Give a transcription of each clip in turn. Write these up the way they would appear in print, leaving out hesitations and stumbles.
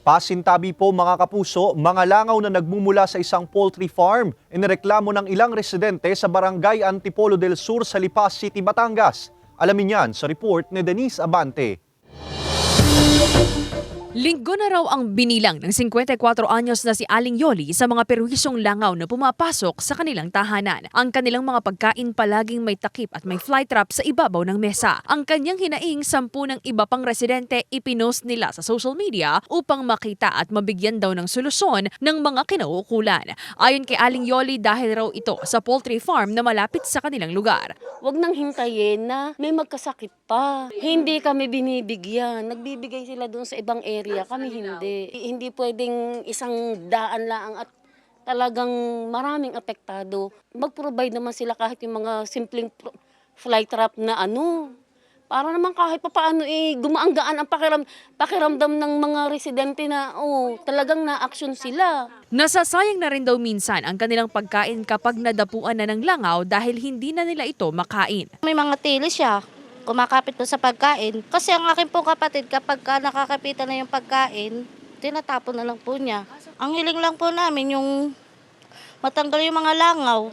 Pasintabi po mga kapuso, mga langaw na nagmumula sa isang poultry farm, inireklamo ng ilang residente sa barangay Antipolo del Sur sa Lipas City, Batangas. Alamin yan sa report ni Denise Abante. Linggo na raw ang binilang ng 54 anyos na si Aling Yoli sa mga perwisong langaw na pumapasok sa kanilang tahanan. Ang kanilang mga pagkain palaging may takip at may fly trap sa ibabaw ng mesa. Ang kanyang hinaing 10 ng iba pang residente ipinost nila sa social media upang makita at mabigyan daw ng solusyon ng mga kinauukulan. Ayon kay Aling Yoli, dahil raw ito sa poultry farm na malapit sa kanilang lugar. Huwag nang hintayin na may magkasakit pa. Hindi kami binibigyan. Nagbibigay sila doon sa ibang area. Kami hindi. Hindi pwedeng isang daan lang at talagang maraming apektado. Mag-provide naman sila kahit yung mga simpleng fly trap na para naman kahit papaano gumaanggaan ang pakiramdam ng mga residente na talagang na-action sila. Nasasayang na rin daw minsan ang kanilang pagkain kapag nadapuan na ng langaw dahil hindi na nila ito makain. May mga tili siya, kumakapit po sa pagkain. Kasi ang akin po kapatid, kapag nakakapitan na yung pagkain, tinatapon na lang po niya. Ang hiling lang po namin yung matanggal yung mga langaw,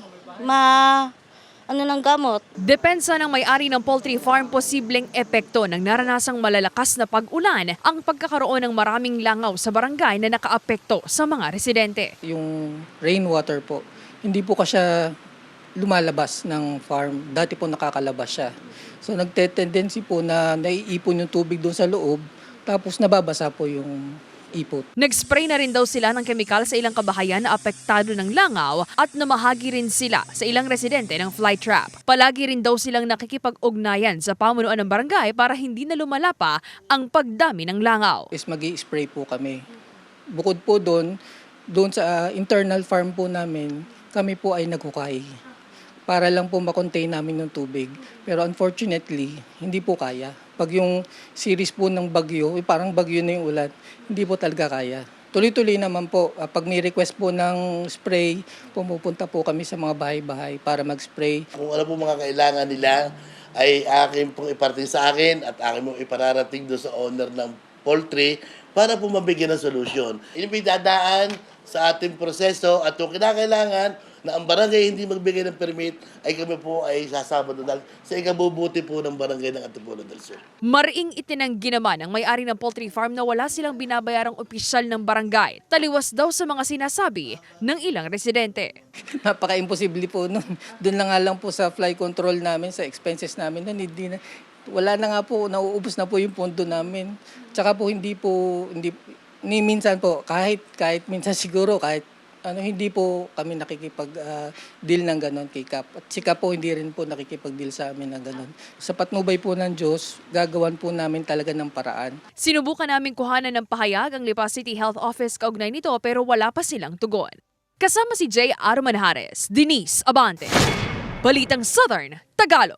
ng gamot. Depensa ng may-ari ng poultry farm, posibleng epekto ng naranasang malalakas na pag-ulan ang pagkakaroon ng maraming langaw sa barangay na nakaapekto sa mga residente. Yung rainwater po, hindi po kasi lumalabas ng farm. Dati po nakakalabas siya. So nagte-tendency po na naiipon yung tubig doon sa loob, tapos nababasa po yung ipot. Nag-spray na rin daw sila ng kemikal sa ilang kabahayan na apektado ng langaw at namahagi rin sila sa ilang residente ng fly trap. Palagi rin daw silang nakikipag-ugnayan sa pamunuan ng barangay para hindi na lumala pa ang pagdami ng langaw. Mag-i-spray po kami. Bukod po doon sa internal farm po namin, kami po ay naghukay para lang po makontain namin yung tubig. Pero unfortunately, hindi po kaya. Pag yung series po ng bagyo, parang bagyo na yung ulan, hindi po talaga kaya. Tuloy-tuloy naman po, pag may request po ng spray, pumupunta po kami sa mga bahay-bahay para mag-spray. Kung ano po mga kailangan nila, ay akin pong iparating sa akin at akin pong ipararating doon sa owner ng poultry para po mabigyan ng solusyon. Inibidadaan sa ating proseso at kung kinakailangan na ang barangay hindi magbigay ng permit, ay kami po ay sasama doon sa ikabubuti po ng barangay ng Antipolo del Sur. Mariing itinanggi naman ng may-ari ng poultry farm na wala silang binabayarang opisyal ng barangay. Taliwas daw sa mga sinasabi ng ilang residente. Napaka-imposible po nun. Doon lang po sa fly control namin, sa expenses namin, wala na nga po, nauubos na po yung pondo namin. Tsaka po hindi minsan po, kahit minsan siguro, hindi po kami nakikipag-deal ng ganon kay Kap. At si Kap po hindi rin po nakikipag-deal sa amin ng ganon. Sa patnubay po ng Diyos, gagawan po namin talaga ng paraan. Sinubukan namin kuhanan ng pahayag ang Lipas City Health Office kaugnay nito pero wala pa silang tugon. Kasama si J. Armanhares, Denise Abante, Balitang Southern, Tagalog.